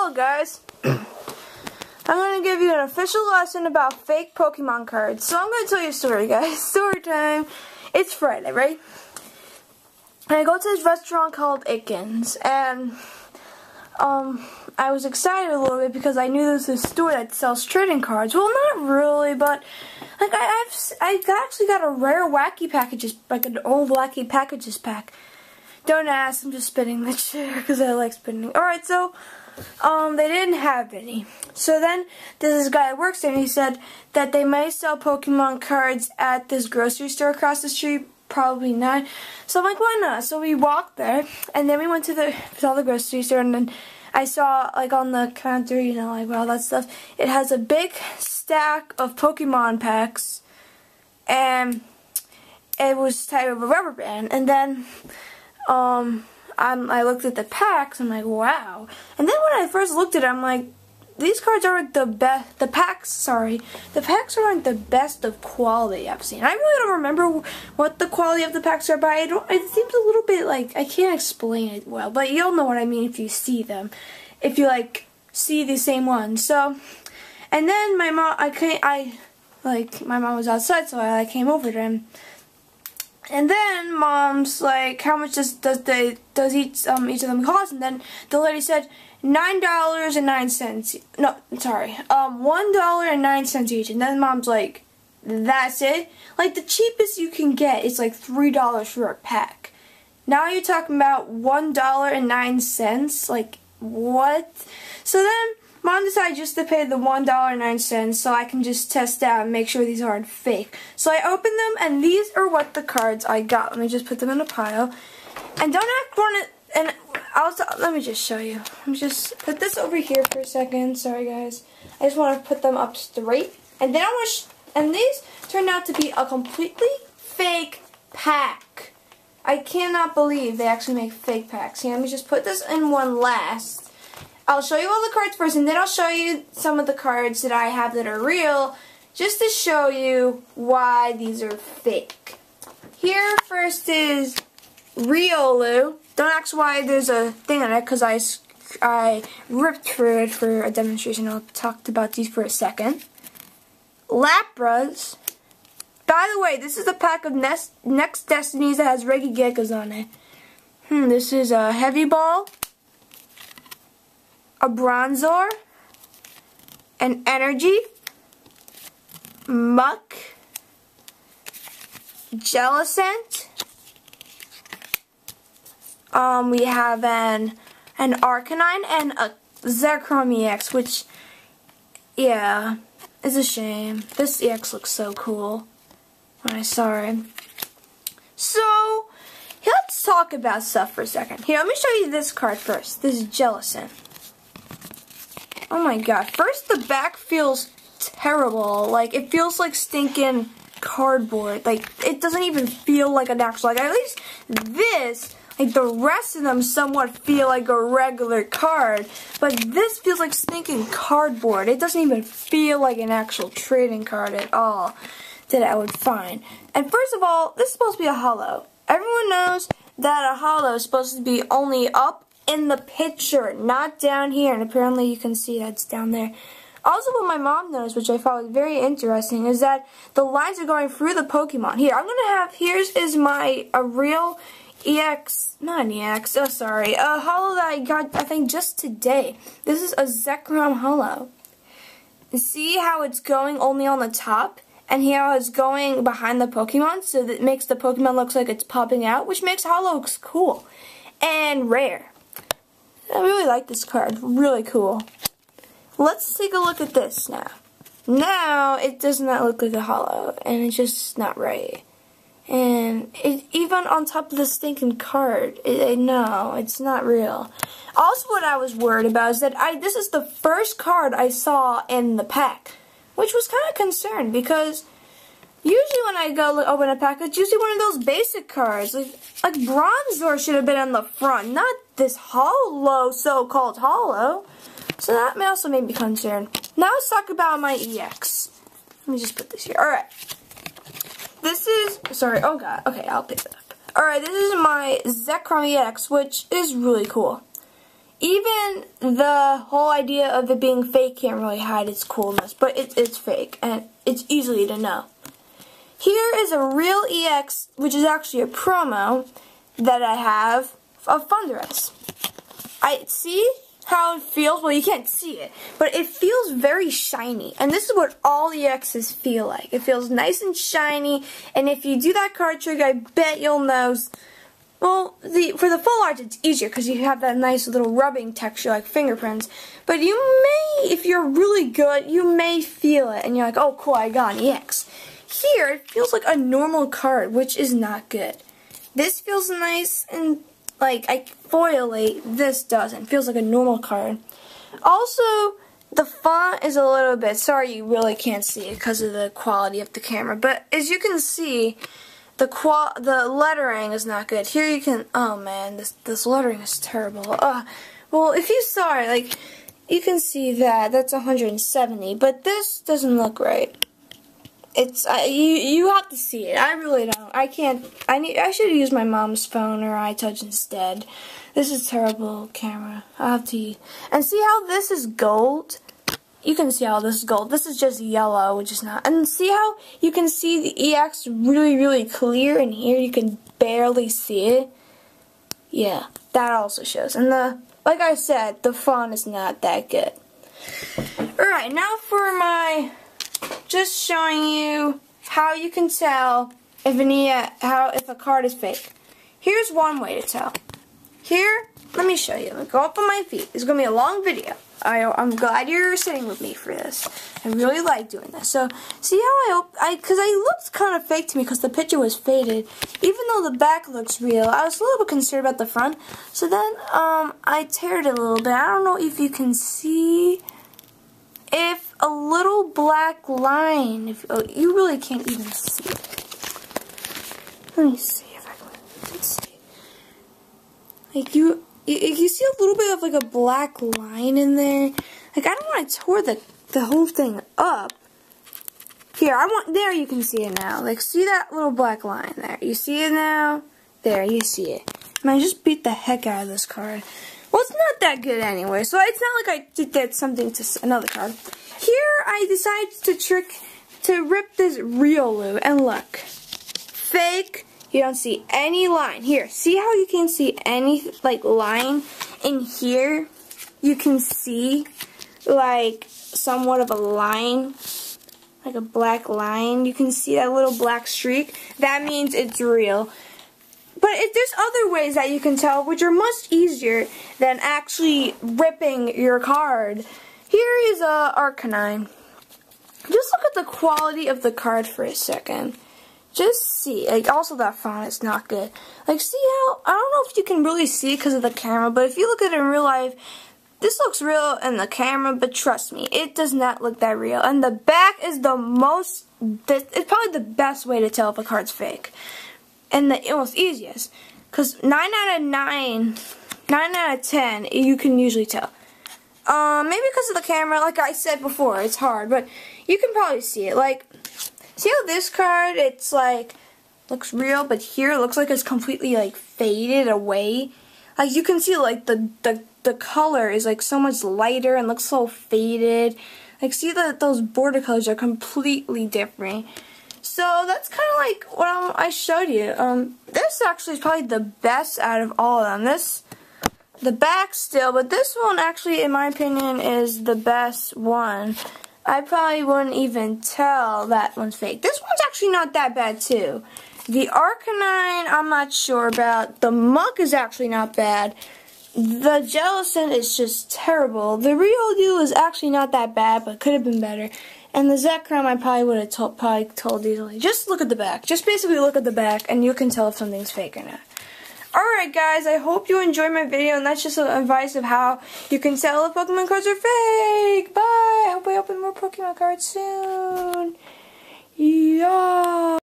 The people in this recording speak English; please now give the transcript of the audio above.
Hello guys, I'm going to give you an official lesson about fake Pokemon cards. So I'm going to tell you a story, guys. Story time. It's Friday, right? And I go to this restaurant called Ickens, and I was excited a little bit because I knew there was this store that sells trading cards. Well, not really, but like I actually got a rare wacky packages, like an old wacky packages pack. Don't ask, I'm just spinning the chair because I like spinning. Alright, so they didn't have any. So then there's this guy that works there, and he said that they might sell Pokemon cards at this grocery store across the street. Probably not. So I'm like, why not? So we walked there, and then we went to the grocery store, and then I saw, like, on the counter, you know, like, all that stuff, it has a big stack of Pokemon packs, and it was tied with a rubber band, and then I looked at the packs, I'm like, wow. And then when I first looked at it, I'm like, these cards aren't the best, the packs aren't the best of quality I've seen. I really don't remember what the quality of the packs are, but it seems a little bit like, I can't explain it well, but you'll know what I mean if you see them. If you, like, see the same ones. So, and then my mom, my mom was outside, so I came over to him. And then Mom's like, how much does each of them cost? And then the lady said $9.09. No, sorry, $1.09 each. And then Mom's like, that's it? Like, the cheapest you can get is like $3 for a pack. Now you're talking about $1.09? Like, what? So then Mom decided just to pay the $1.09 so I can just test out and make sure these aren't fake. So I opened them, and these are what the cards I got. Let me just put them in a pile. And don't act on it. And also, let me just show you. Let me just put this over here for a second. Sorry, guys. I just want to put them up straight. And then and these turned out to be a completely fake pack. I cannot believe they actually make fake packs. Here, let me just put this in one last. I'll show you all the cards first, and then I'll show you some of the cards that I have that are real, just to show you why these are fake. Here first is Riolu. Don't ask why there's a thing on it, because I ripped through it for a demonstration. I'll talk about these for a second. Lapras. By the way, this is a pack of Next Destinies that has Regigigas on it. This is a Heavy Ball, a Bronzor, an Energy, Muck, Jellicent. We have an Arcanine and a Zekrom EX, which, yeah, is a shame. This EX looks so cool when I saw it. So, let's talk about stuff for a second. Here, let me show you this card first. This is Jellicent. Oh my god. First, the back feels terrible. Like, it feels like stinking cardboard. Like, it doesn't even feel like an actual, like, at least this, like, the rest of them somewhat feel like a regular card. But this feels like stinking cardboard. It doesn't even feel like an actual trading card at all that I would find. And first of all, this is supposed to be a holo. Everyone knows that a holo is supposed to be only up in the picture, not down here, and apparently you can see that's down there. Also, what my mom knows, which I thought was very interesting, is that the lines are going through the Pokemon. Here, I'm gonna have, a real EX, not an EX, oh sorry, a holo that I got, I think, just today. This is a Zekrom holo. See how it's going only on the top? And here how it's going behind the Pokemon, so that makes the Pokemon look like it's popping out, which makes holos cool and rare. I really like this card. Really cool. Let's take a look at this now. Now, it does not look like a holo, and it's just not right. And even on top of the stinking card, no, it's not real. Also, what I was worried about is that this is the first card I saw in the pack, which was kind of concerned, because usually when I go open a pack, it's usually one of those basic cards. Like Bronzor should have been on the front, not this holo, so-called holo. So that also made me concerned. Now let's talk about my EX. Let me just put this here. Alright. This is, sorry, oh god. Okay, I'll pick it up. Alright, this is my Zekrom EX, which is really cool. even the whole idea of it being fake can't really hide its coolness, but it's fake, and it's easy to know. Here is a real EX, which is actually a promo that I have of Thundurus. I see how it feels. Well, you can't see it, but it feels very shiny, and this is what all EXs feel like. It feels nice and shiny, and if you do that card trick, I bet you'll know. Well, for the full art, it's easier because you have that nice little rubbing texture like fingerprints. But you may, if you're really good, you may feel it, and you're like, oh, cool, I got an EX. Here, it feels like a normal card, which is not good. This feels nice, and like I foilate, this doesn't. It feels like a normal card. Also, the font is a little bit, sorry you really can't see it because of the quality of the camera, but as you can see, the lettering is not good. Here you can, oh man, this lettering is terrible. Well, if you saw it, like, you can see that's 170, but this doesn't look right. It's you have to see it. I really don't. I can't. I should use my mom's phone or iTouch instead. This is terrible camera. I have to. And see how this is gold? You can see how this is gold. This is just yellow, which is not. And see how you can see the EX really, really clear, and here you can barely see it. Yeah, that also shows. And like I said, the font is not that good. All right, now for my. Just showing you how you can tell if if a card is fake. Here's one way to tell. Here, let me show you. Let me go up on my feet. It's going to be a long video. I'm glad you're sitting with me for this. I really like doing this. So, see how because it looked kind of fake to me because the picture was faded. Even though the back looks real, I was a little bit concerned about the front. So then, I teared it a little bit. I don't know if you can see. If a little black line, you really can't even see it. Let me see if I can see. Like you see a little bit of like a black line in there. Like I don't want to tear the whole thing up. Here, there you can see it now. Like see that little black line there. You see it now? There, you see it. Man, I just beat the heck out of this card. Well, it's not that good anyway, so it's not like I did something to another card. Here, I decided to rip this real loot, and look. Fake, you don't see any line. Here, see how you can see any, like, line? In here, you can see, like, somewhat of a line, like a black line. You can see that little black streak. That means it's real. But there's other ways that you can tell, which are much easier than actually ripping your card. Here is a Arcanine. Just look at the quality of the card for a second. Just see. Like, also that font is not good. Like, see how, I don't know if you can really see it because of the camera, but if you look at it in real life, this looks real in the camera, but trust me, it does not look that real. And the back is it's probably the best way to tell if a card's fake. And the most easiest, because 9 out of 10, you can usually tell. Maybe because of the camera, like I said before, it's hard, but you can probably see it. Like, see how this card, it's like, looks real, but here it looks like it's completely, like, faded away. Like, you can see, like, the color is, like, so much lighter and looks so faded. Like, see that those border colors are completely different. So that's kind of like what I showed you. This actually is probably the best out of all of them. The back still, but this one actually, in my opinion, is the best one. I probably wouldn't even tell that one's fake. This one's actually not that bad too. The Arcanine, I'm not sure about. The Muck is actually not bad. The Jellicent is just terrible. The Riolu is actually not that bad, but could have been better. And the Zekrom, I probably would have told easily. Just look at the back. Just basically look at the back, and you can tell if something's fake or not. Alright guys, I hope you enjoyed my video, and that's just some advice of how you can tell if Pokemon cards are fake. Bye! I hope I open more Pokemon cards soon. Yeah.